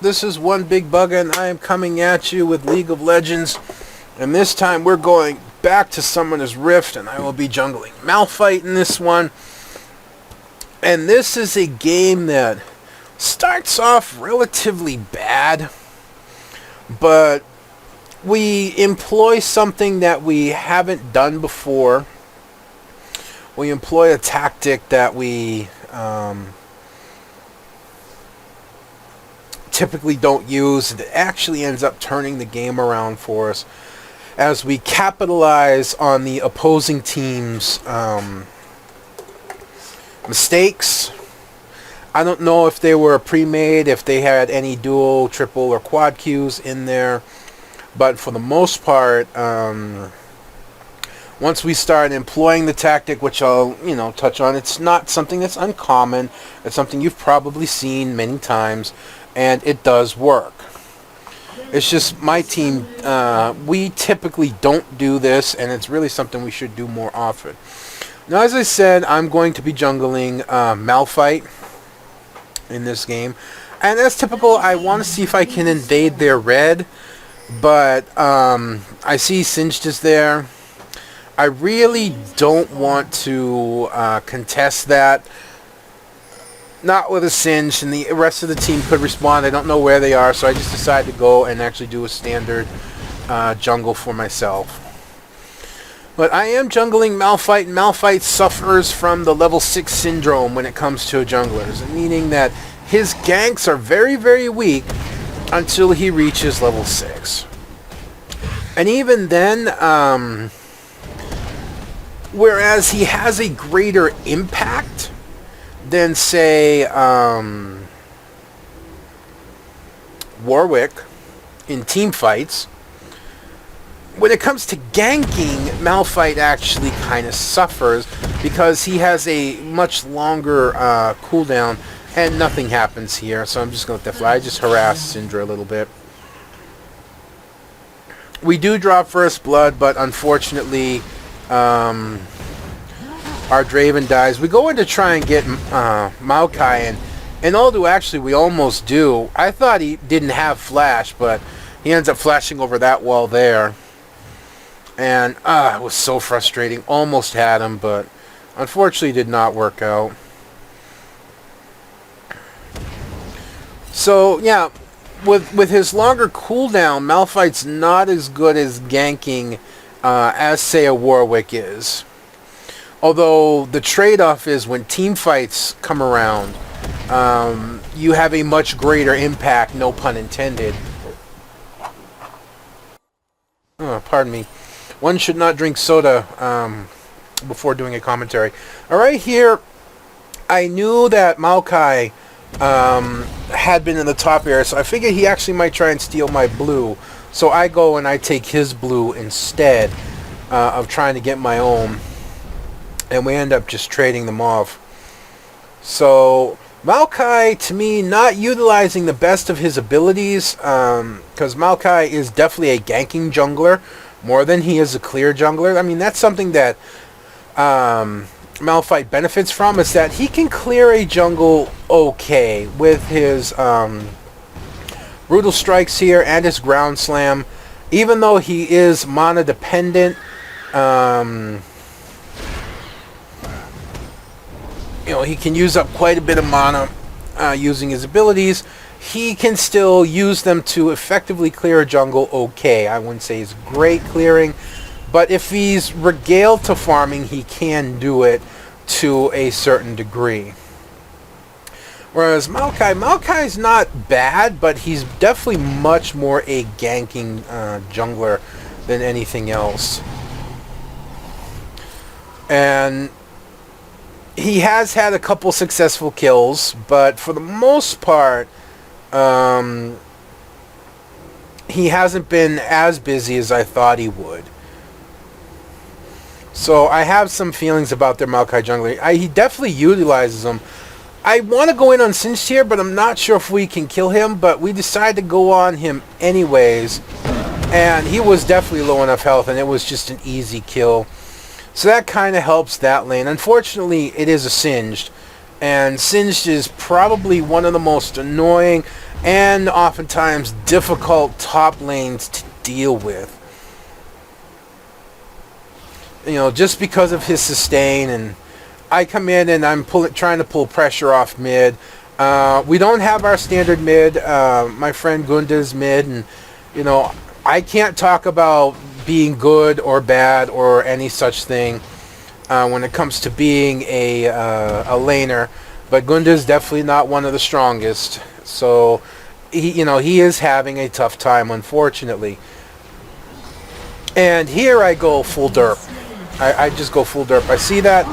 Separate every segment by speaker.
Speaker 1: this is One Big Bugger, and I am coming at you with League of Legends. And this time we're going back to Summoner's Rift, and I will be jungling Malphite in this one. And this is a game that starts off relatively bad, but we employ something that we haven't done before. We employ a tactic that we typically don't use. It actually ends up turning the game around for us as we capitalize on the opposing team's mistakes. I don't know if they were pre-made, if they had any dual, triple, or quad Qs in there, but for the most part, once we start employing the tactic, which I'll touch on, it's not something that's uncommon. It's something you've probably seen many times, and it does work. It's just my team, we typically don't do this, and it's really something we should do more often. Now, as I said, I'm going to be jungling Malphite in this game, and as typical, I want to see if I can invade their red, but I see Singed is there. I really don't want to contest that. Not with a Singe, and the rest of the team could respond. I don't know where they are, so I just decided to go and actually do a standard jungle for myself. But I am jungling Malphite, and Malphite suffers from the level 6 syndrome when it comes to junglers, meaning that his ganks are very, very weak until he reaches level 6. And even then, whereas he has a greater impact than, say, Warwick in team fights, when it comes to ganking, Malphite actually kind of suffers because he has a much longer cooldown, and nothing happens here. So I'm just going to let that fly. I just harass Syndra a little bit. We do drop first blood, but unfortunately, our Draven dies. We go in to try and get Maokai, and although actually we almost do, I thought he didn't have flash, but he ends up flashing over that wall there. And it was so frustrating. Almost had him, but unfortunately did not work out. So yeah, with his longer cooldown, Malphite's not as good as ganking as, say, a Warwick is. Although the trade-off is when team fights come around, you have a much greater impact, no pun intended. Oh, pardon me. One should not drink soda before doing a commentary. Alright, here, I knew that Maokai had been in the top area, so I figured he actually might try and steal my blue. So I go and I take his blue instead of trying to get my own. And we end up just trading them off. So Maokai, to me, not utilizing the best of his abilities, because Maokai is definitely a ganking jungler more than he is a clear jungler. I mean, that's something that Malphite benefits from, is that he can clear a jungle okay with his brutal strikes here and his ground slam. Even though he is mana dependent, he can use up quite a bit of mana using his abilities. He can still use them to effectively clear a jungle okay. I wouldn't say he's great clearing, but if he's regaled to farming, he can do it to a certain degree. Whereas Maokai's not bad, but he's definitely much more a ganking jungler than anything else. And he has had a couple successful kills, but for the most part, he hasn't been as busy as I thought he would. So I have some feelings about their Maokai jungler. He definitely utilizes them. I want to go in on Singed here, but I'm not sure if we can kill him, but we decided to go on him anyways. And he was definitely low enough health, and it was just an easy kill. So that kind of helps that lane. Unfortunately, it is a Singed. And Singed is probably one of the most annoying and oftentimes difficult top lanes to deal with. You know, just because of his sustain, and I come in and I'm trying to pull pressure off mid. We don't have our standard mid. My friend Gunda's mid, and you know, I can't talk about being good or bad or any such thing when it comes to being a laner. But Gunda's definitely not one of the strongest. So he is having a tough time, unfortunately. And here I go full derp. I just go full derp. I see that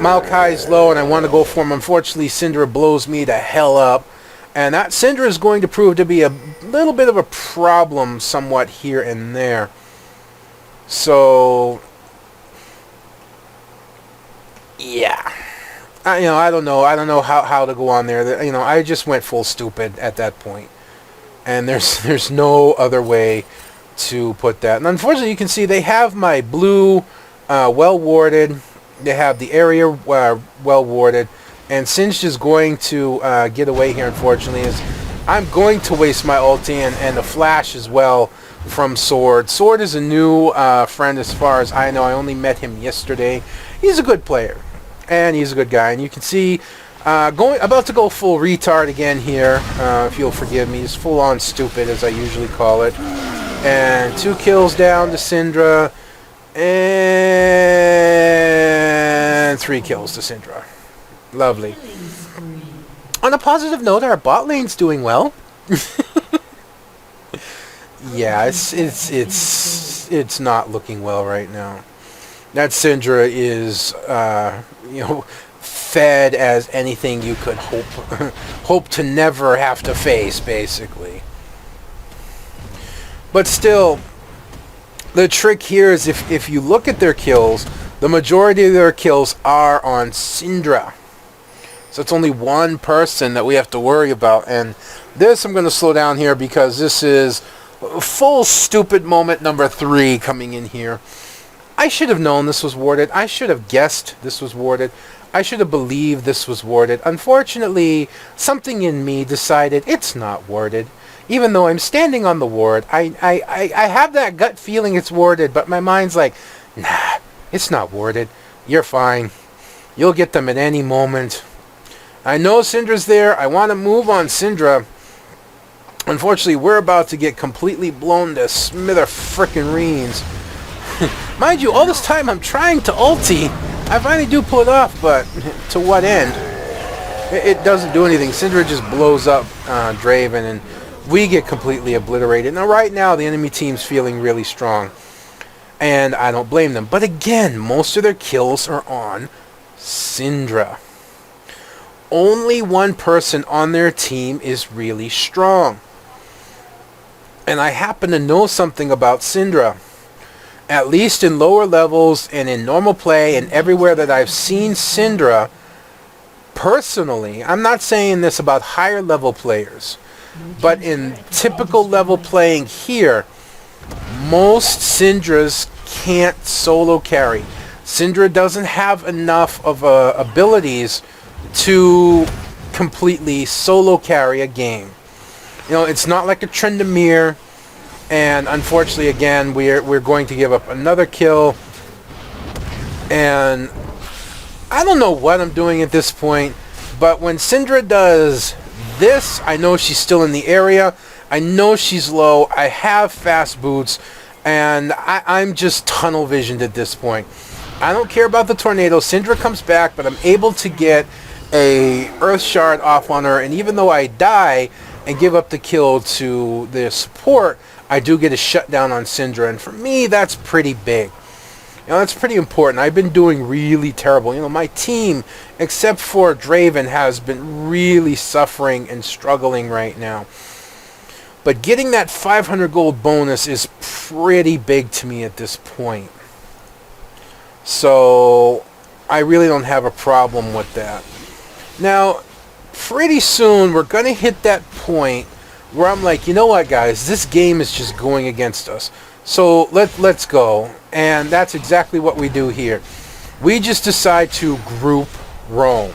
Speaker 1: Malphite's low and I want to go for him. Unfortunately, Syndra blows me the hell up. And that Syndra is going to prove to be a little bit of a problem somewhat here and there. So, yeah. I don't know how to go on there. I just went full stupid at that point. And there's no other way to put that. And unfortunately, you can see they have my blue well warded. They have the area well warded. And Singed is going to get away here, unfortunately. I'm going to waste my ulti and the flash as well from Sword. Sword is a new friend as far as I know. I only met him yesterday. He's a good player. And he's a good guy. And you can see about to go full retard again here. If you'll forgive me. He's full on stupid, as I usually call it. And 2 kills down to Syndra. And 3 kills to Syndra. Lovely. On a positive note, our bot lane's doing well. Yeah, it's not looking well right now. That Syndra is fed as anything you could hope to never have to face, basically. But still, the trick here is if you look at their kills, the majority of their kills are on Syndra. So it's only one person that we have to worry about. And this I'm going to slow down here because this is full stupid moment number 3 coming in here. I should have known this was warded. I should have guessed this was warded. I should have believed this was warded. Unfortunately, something in me decided it's not warded. Even though I'm standing on the ward, I have that gut feeling it's warded, but my mind's like, nah, it's not warded. You're fine. You'll get them at any moment. I know Syndra's there. I want to move on Syndra. Unfortunately, we're about to get completely blown to smither frickin' reams. Mind you, all this time I'm trying to ulti. I finally do pull it off, but to what end? It doesn't do anything. Syndra just blows up Draven, and we get completely obliterated. Now, right now, the enemy team's feeling really strong, and I don't blame them. But again, most of their kills are on Syndra. Only one person on their team is really strong. And I happen to know something about Syndra. At least in lower levels and in normal play and everywhere that I've seen Syndra, personally, I'm not saying this about higher level players, but in typical level playing here, most Syndras can't solo carry. Syndra doesn't have enough of abilities to completely solo carry a game. It's not like a Tryndamere, and unfortunately, again, we're going to give up another kill. And I don't know what I'm doing at this point, but when Syndra does this, I know she's still in the area. I know she's low. I have fast boots, and I'm just tunnel visioned at this point. I don't care about the tornado. Syndra comes back, but I'm able to get a Earth Shard off on her, and even though I die and give up the kill to the support, I do get a shutdown on Syndra, and for me, that's pretty big. That's pretty important. I've been doing really terrible. My team, except for Draven, has been really suffering and struggling right now. But getting that 500 gold bonus is pretty big to me at this point. So I really don't have a problem with that. Now, pretty soon we're going to hit that point where I'm like, you know what, guys, this game is just going against us. So let's go. And that's exactly what we do here. We just decide to group roam.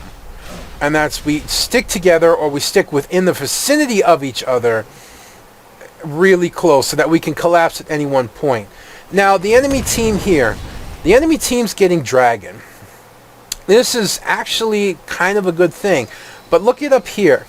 Speaker 1: And that's we stick together, or we stick within the vicinity of each other really close so that we can collapse at any one point. Now, the enemy team here, the enemy team's getting Dragon. This is actually kind of a good thing. But look it up here.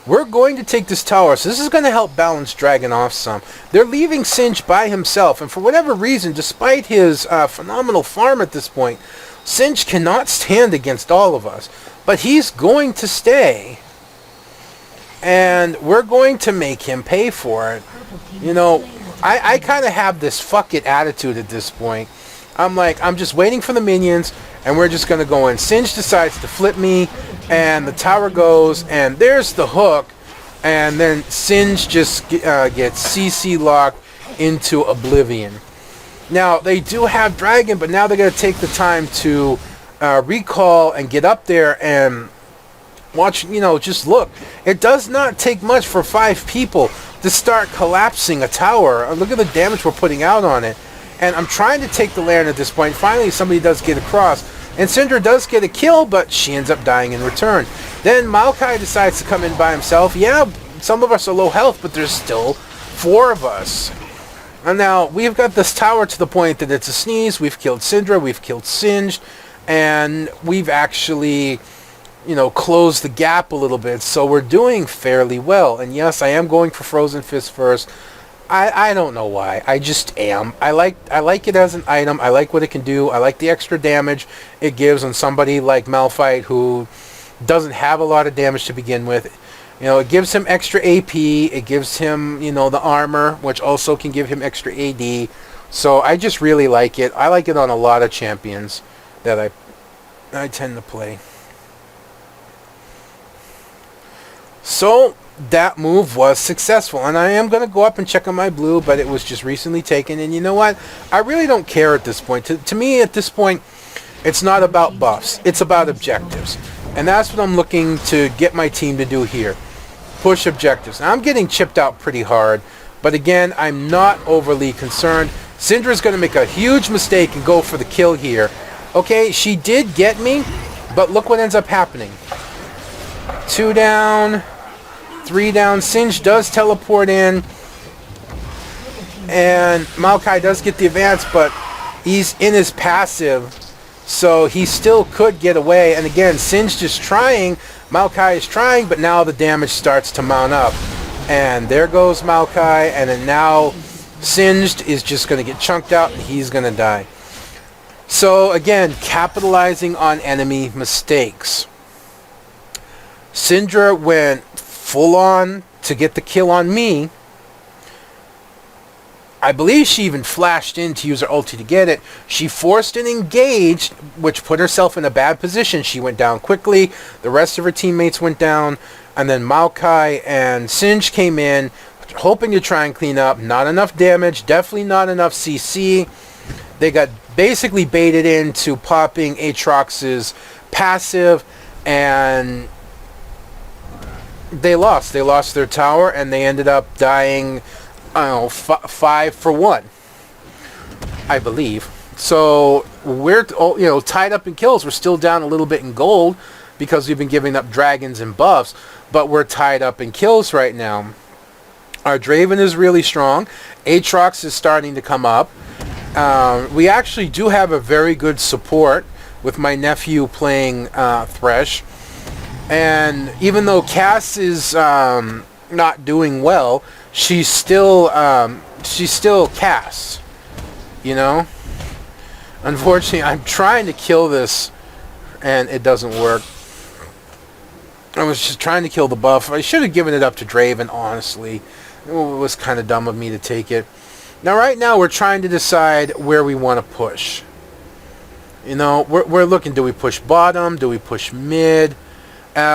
Speaker 1: We're going to take this tower, so this is going to help balance Dragon off some. They're leaving Singe by himself, and for whatever reason, despite his phenomenal farm at this point, Singe cannot stand against all of us. But he's going to stay, and we're going to make him pay for it. You know, I kind of have this fuck it attitude at this point. I'm like, I'm just waiting for the minions, and we're just going to go in. Singe decides to flip me, and the tower goes, and there's the hook, and then Singe just gets CC locked into oblivion. Now, they do have Dragon, but now they're going to take the time to recall and get up there and watch, you know, just look. It does not take much for 5 people to start collapsing a tower. Look at the damage we're putting out on it. And I'm trying to take the Laren at this point. Finally, somebody does get across. And Syndra does get a kill, but she ends up dying in return. Then Malphite decides to come in by himself. Yeah, some of us are low health, but there's still 4 of us. And now, we've got this tower to the point that it's a sneeze. We've killed Syndra, we've killed Singe, and we've actually, you know, closed the gap a little bit. So we're doing fairly well. And yes, I am going for Frozen Fist first. I don't know why. I just am. I like it as an item. I like what it can do. I like the extra damage it gives on somebody like Malphite who doesn't have a lot of damage to begin with. You know, it gives him extra AP. It gives him, you know, the armor, which also can give him extra AD. So I just really like it. I like it on a lot of champions that I tend to play. So that move was successful, and I am going to go up and check on my blue, but it was just recently taken, and you know what? I really don't care at this point. To me, at this point, it's not about buffs. It's about objectives, and that's what I'm looking to get my team to do here. Push objectives. Now, I'm getting chipped out pretty hard, but again, I'm not overly concerned. Syndra's going to make a huge mistake and go for the kill here. Okay, she did get me, but look what ends up happening. 2 down, 3 down. Singe does teleport in, and Maokai does get the advance, but he's in his passive, so he still could get away. And again, Singe just trying, Maokai is trying, but now the damage starts to mount up. And there goes Maokai, and then now Singed is just going to get chunked out, and he's going to die. So again, capitalizing on enemy mistakes. Syndra went full on to get the kill on me. I believe she even flashed in to use her ulti to get it. She forced an engage, which put herself in a bad position. She went down quickly. The rest of her teammates went down. And then Maokai and Singe came in, hoping to try and clean up. Not enough damage. Definitely not enough CC. They got basically baited into popping Aatrox's passive, and they lost. They lost their tower, and they ended up dying, I don't know, 5 for 1, I believe. So we're, you know, tied up in kills. We're still down a little bit in gold because we've been giving up dragons and buffs, but we're tied up in kills right now. Our Draven is really strong. Aatrox is starting to come up. We actually do have a very good support with my nephew playing Thresh. And even though Cass is not doing well, she's still Cass, you know? Unfortunately, I'm trying to kill this, and it doesn't work. I was just trying to kill the buff. I should have given it up to Draven, honestly. It was kind of dumb of me to take it. Now, right now, we're trying to decide where we want to push. You know, we're looking, do we push bottom? Do we push mid?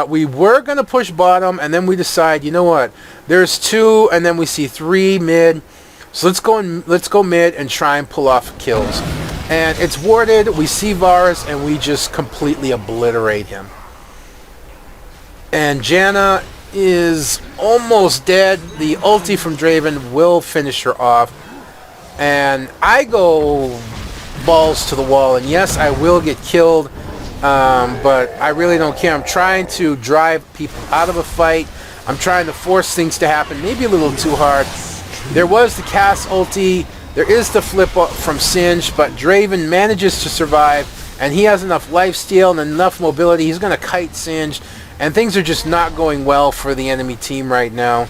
Speaker 1: We were going to push bottom, and then we decide, you know what? There's 2, and then we see 3 mid. So let's go mid and try and pull off kills. And it's warded. We see Varus, and we just completely obliterate him. And Janna is almost dead. The ulti from Draven will finish her off. And I go balls to the wall, and yes, I will get killed. But I really don't care. I'm trying to drive people out of a fight. I'm trying to force things to happen, maybe a little too hard. There was the cast ulti. There is the flip up from Singe, but Draven manages to survive, and he has enough lifesteal and enough mobility. He's going to kite Singe, and things are just not going well for the enemy team right now.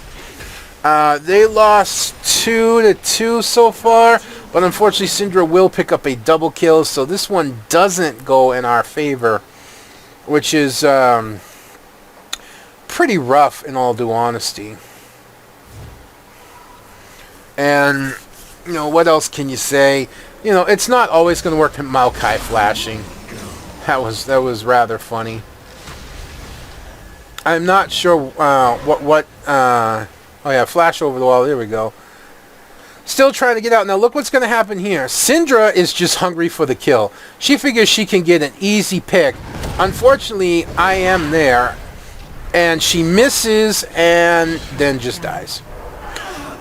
Speaker 1: They lost 2-2 so far, but unfortunately Syndra will pick up a double kill, so this one doesn't go in our favor, which is pretty rough in all due honesty. And, you know, what else can you say? You know, it's not always going to work at Maokai flashing. That was rather funny. I'm not sure oh yeah, flash over the wall. There we go. Still trying to get out. Now look what's going to happen here. Syndra is just hungry for the kill. She figures she can get an easy pick. Unfortunately, I am there, and she misses and then just dies.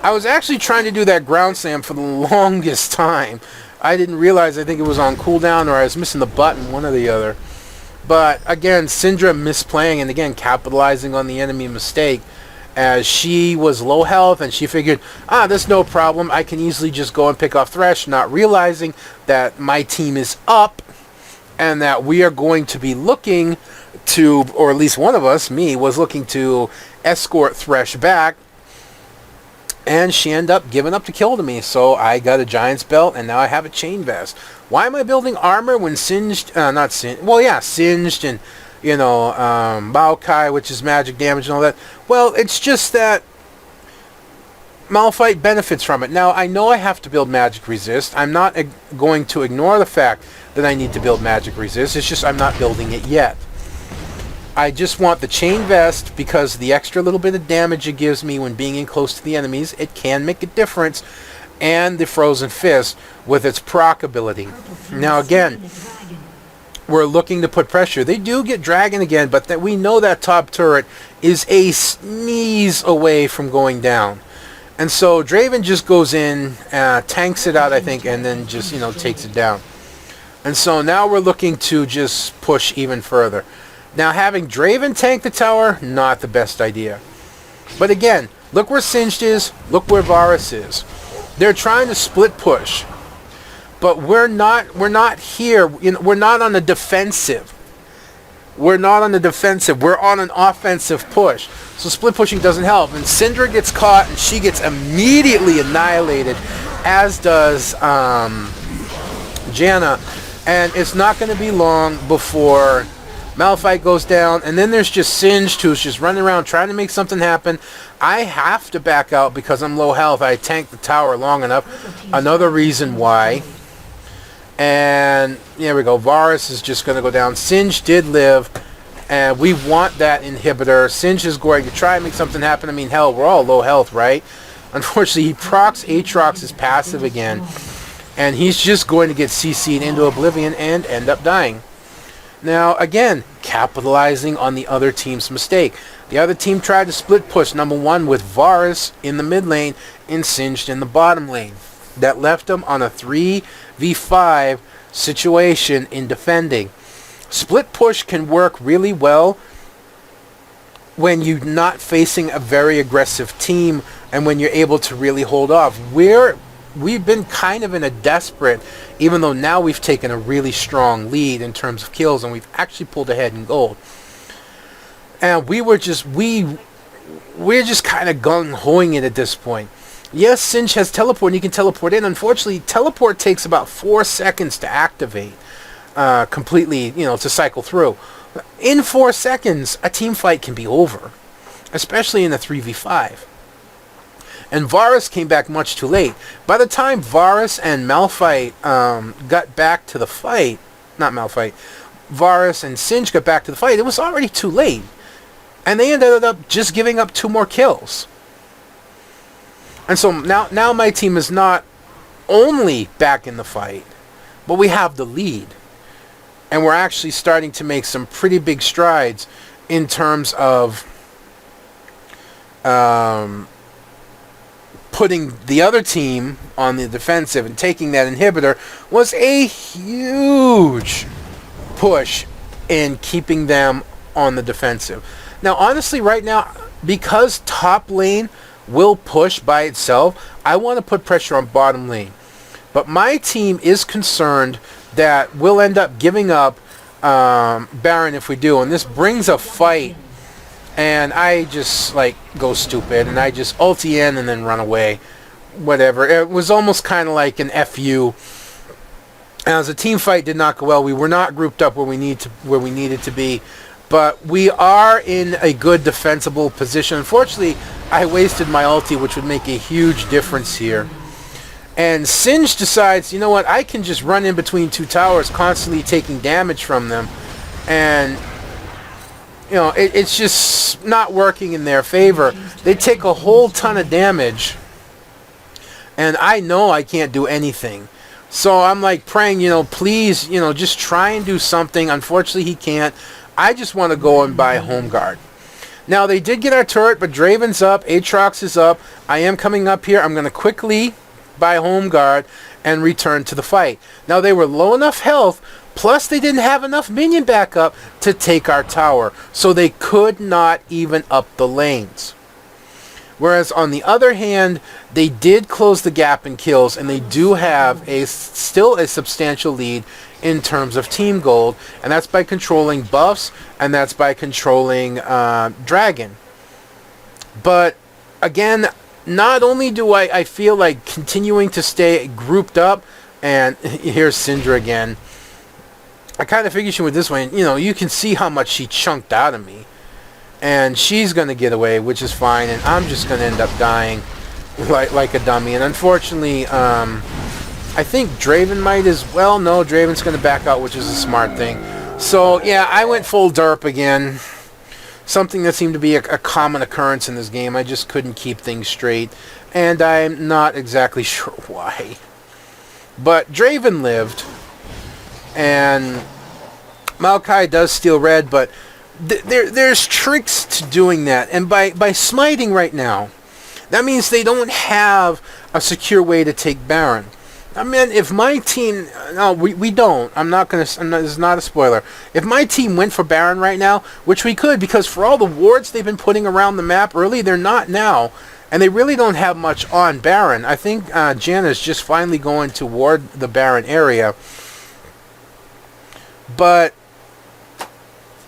Speaker 1: I was actually trying to do that ground slam for the longest time. I didn't realize, I think it was on cooldown, or I was missing the button, one or the other. But again, Syndra misplaying and again capitalizing on the enemy mistake, as she was low health and she figured, there's no problem, I can easily just go and pick off Thresh, not realizing that my team is up and that we are going to be looking to, or at least one of us, me, was looking to escort Thresh back. And she ended up giving up the kill to me, so I got a Giant's Belt, and now I have a Chain Vest. Why am I building armor when Singed, Singed and, you know, Maokai, which is magic damage and all that? Well, it's just that Malphite benefits from it. Now, I know I have to build magic resist. I'm not going to ignore the fact that I need to build magic resist. It's just I'm not building it yet. I just want the Chain Vest because the extra little bit of damage it gives me when being in close to the enemies, it can make a difference, and the Frozen Fist with its proc ability. Now again, we're looking to put pressure. They do get Dragon again, but that we know that top turret is a sneeze away from going down. And so Draven just goes in, tanks it out, I think, and then just, you know, takes it down. And so now we're looking to just push even further. Now, having Draven tank the tower, not the best idea. But again, look where Singed is, look where Varus is. They're trying to split push. But we're not here, you know, we're not on the defensive. We're not on the defensive, we're on an offensive push. So split pushing doesn't help. And Syndra gets caught and she gets immediately annihilated, as does Janna. And it's not going to be long before Malphite goes down, and then there's just Singed, who's just running around trying to make something happen. I have to back out because I'm low health. I tanked the tower long enough. Another reason why. And there we go. Varus is just going to go down. Singed did live, and we want that inhibitor. Singed is going to try and make something happen. I mean, hell, we're all low health, right? Unfortunately, he procs Aatrox's passive again, and he's just going to get CC'd into oblivion and end up dying. Now, again, capitalizing on the other team's mistake. The other team tried to split push, number one, with Varus in the mid lane and Singed in the bottom lane. That left them on a 3v5 situation in defending. Split push can work really well when you're not facing a very aggressive team and when you're able to really hold off. We've been kind of in a desperate, even though now we've taken a really strong lead in terms of kills, and we've actually pulled ahead in gold. And we're just kind of gung-hoing it at this point. Yes, Singed has teleport, and you can teleport in. Unfortunately, teleport takes about 4 seconds to activate, completely, you know, to cycle through. In 4 seconds, a team fight can be over, especially in a 3v5. And Varus came back much too late. By the time Varus and Malphite got back to the fight, not Malphite, Varus and Singed got back to the fight, it was already too late. And they ended up just giving up 2 more kills. And so now my team is not only back in the fight, but we have the lead. And we're actually starting to make some pretty big strides in terms of putting the other team on the defensive, and taking that inhibitor was a huge push in keeping them on the defensive. Now, honestly, right now, because top lane will push by itself, I want to put pressure on bottom lane. But my team is concerned that we'll end up giving up Baron if we do. And this brings a fight. And I just, like, go stupid. And I just ulti in and then run away. Whatever. It was almost kind of like an FU. As a team fight did not go well. We were not grouped up where we needed to be. But we are in a good defensible position. Unfortunately, I wasted my ulti, which would make a huge difference here. And Singe decides, you know what, I can just run in between two towers, constantly taking damage from them. And, you know, it's just not working in their favor. They take a whole ton of damage. And I know I can't do anything. So I'm like praying, you know, please, you know, just try and do something. Unfortunately, he can't. I just want to go and buy Home Guard. Now, they did get our turret, but Draven's up. Aatrox is up. I am coming up here. I'm going to quickly buy Home Guard and return to the fight. Now, they were low enough health, plus they didn't have enough minion backup to take our tower. So they could not even up the lanes. Whereas, on the other hand, they did close the gap in kills, and they do have still a substantial lead in terms of team gold, and that's by controlling buffs, and that's by controlling Dragon. But, again, not only do I feel like continuing to stay grouped up, and here's Syndra again. I kind of figured she went this way, and, you know, you can see how much she chunked out of me. And she's going to get away, which is fine, and I'm just going to end up dying like a dummy. And unfortunately, I think Draven might as well. No, Draven's going to back out, which is a smart thing. So, yeah, I went full derp again. Something that seemed to be a common occurrence in this game. I just couldn't keep things straight, and I'm not exactly sure why. But Draven lived, and Malphite does steal red, but there's tricks to doing that, and by smiting right now, that means they don't have a secure way to take Baron. I mean, if my team, no, we don't. This is not a spoiler. If my team went for Baron right now, which we could, because for all the wards they've been putting around the map early, they're not now, and they really don't have much on Baron. I think Janna's just finally going to ward the Baron area, but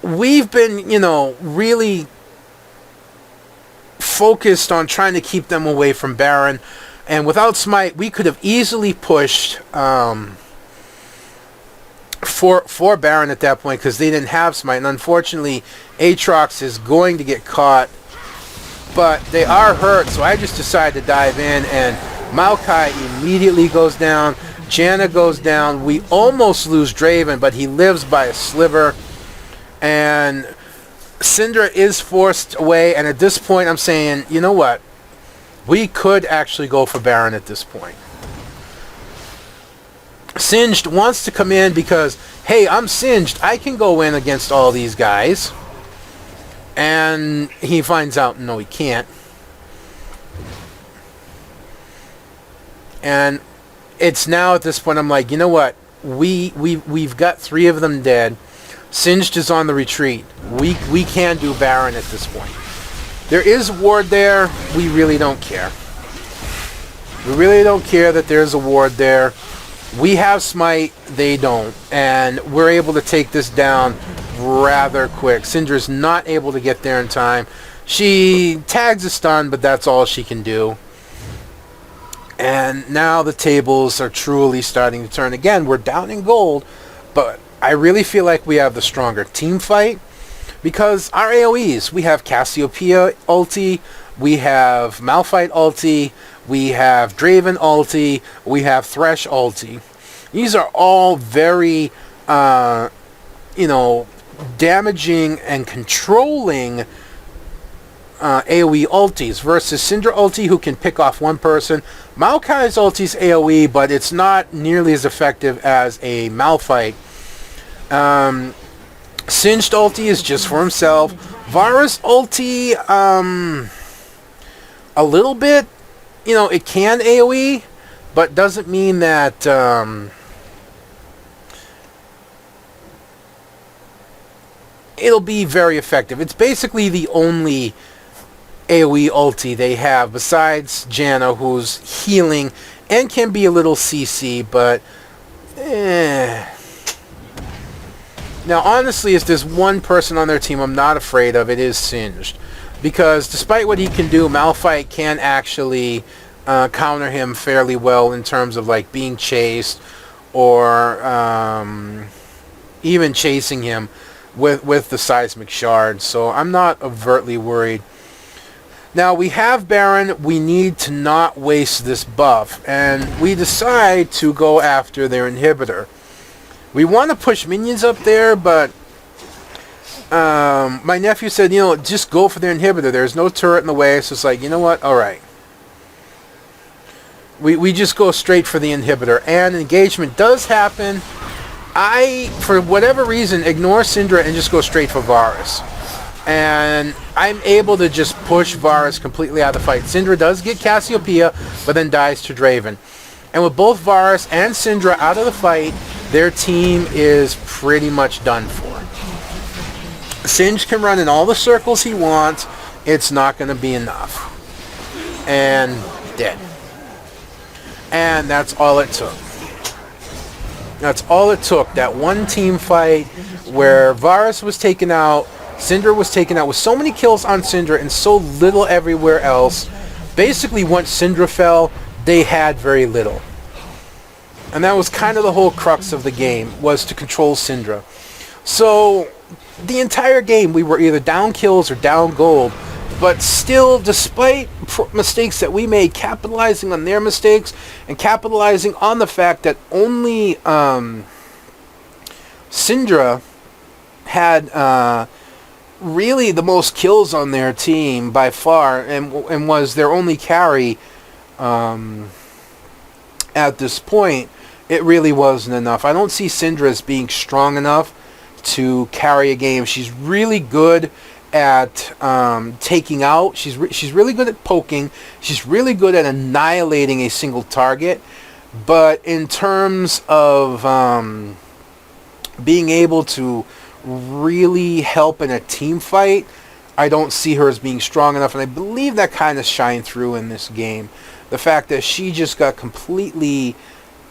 Speaker 1: we've been, you know, really focused on trying to keep them away from Baron. And without Smite, we could have easily pushed for Baron at that point, because they didn't have Smite. And unfortunately, Aatrox is going to get caught. But they are hurt, so I just decided to dive in. And Malphite immediately goes down. Janna goes down. We almost lose Draven, but he lives by a sliver. And Syndra is forced away, and at this point I'm saying, you know what? We could actually go for Baron at this point. Singed wants to come in because, hey, I'm Singed. I can go in against all these guys. And he finds out, no, he can't. And it's now at this point I'm like, you know what? We've got 3 of them dead. Singed is on the retreat. We can do Baron at this point. There is ward there. We really don't care. We really don't care that there's a ward there. We have Smite. They don't. And we're able to take this down rather quick. Syndra's not able to get there in time. She tags a stun, but that's all she can do. And now the tables are truly starting to turn. Again, we're down in gold, but I really feel like we have the stronger team fight because our AoEs, we have Cassiopeia ulti, we have Malphite ulti, we have Draven ulti, we have Thresh ulti. These are all very, you know, damaging and controlling AoE ultis versus Syndra ulti, who can pick off one person. Maokai's ulti's AoE, but it's not nearly as effective as a Malphite. Singed ulti is just for himself. Vara's ulti, a little bit, you know, it can AoE, but doesn't mean that, it'll be very effective. It's basically the only AoE ulti they have besides Janna, who's healing and can be a little CC, but Now, honestly, if there's one person on their team I'm not afraid of, it is Singed. Because despite what he can do, Malphite can actually counter him fairly well in terms of like being chased or even chasing him with the seismic shard. So I'm not overtly worried. Now we have Baron. We need to not waste this buff, and we decide to go after their inhibitor. We want to push minions up there, but my nephew said, you know, just go for their inhibitor. There's no turret in the way, so it's like, you know what? All right. We just go straight for the inhibitor, and engagement does happen. I, for whatever reason, ignore Syndra and just go straight for Varus. And I'm able to just push Varus completely out of the fight. Syndra does get Cassiopeia, but then dies to Draven. And with both Varus and Syndra out of the fight, their team is pretty much done for. Singed can run in all the circles he wants. It's not going to be enough. And dead. And that's all it took. That's all it took. That one team fight where Varus was taken out, Syndra was taken out with so many kills on Syndra and so little everywhere else. Basically, once Syndra fell, they had very little. And that was kind of the whole crux of the game, was to control Syndra. So, the entire game, we were either down kills or down gold. But still, despite mistakes that we made, capitalizing on their mistakes, and capitalizing on the fact that only Syndra had really the most kills on their team by far, and was their only carry at this point, it really wasn't enough. I don't see Syndra as being strong enough to carry a game. She's really good at taking out. She's really good at poking. She's really good at annihilating a single target. But in terms of being able to really help in a team fight, I don't see her as being strong enough. And I believe that kind of shined through in this game. The fact that she just got completely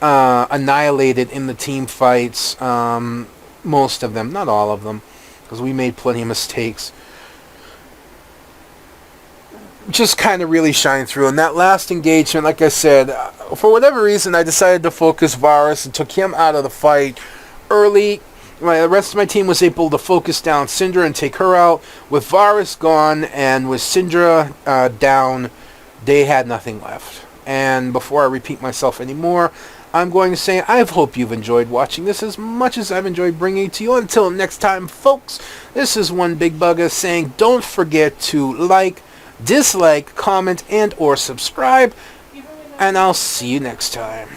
Speaker 1: annihilated in the team fights. Most of them, not all of them, because we made plenty of mistakes. Just kind of really shine through. And that last engagement, like I said, for whatever reason, I decided to focus Varus and took him out of the fight early. The rest of my team was able to focus down Syndra and take her out. With Varus gone and with Syndra down, they had nothing left. And before I repeat myself anymore, I'm going to say I hope you've enjoyed watching this as much as I've enjoyed bringing it to you. Until next time, folks, this is One Big Bugger saying don't forget to like, dislike, comment, and or subscribe. And I'll see you next time.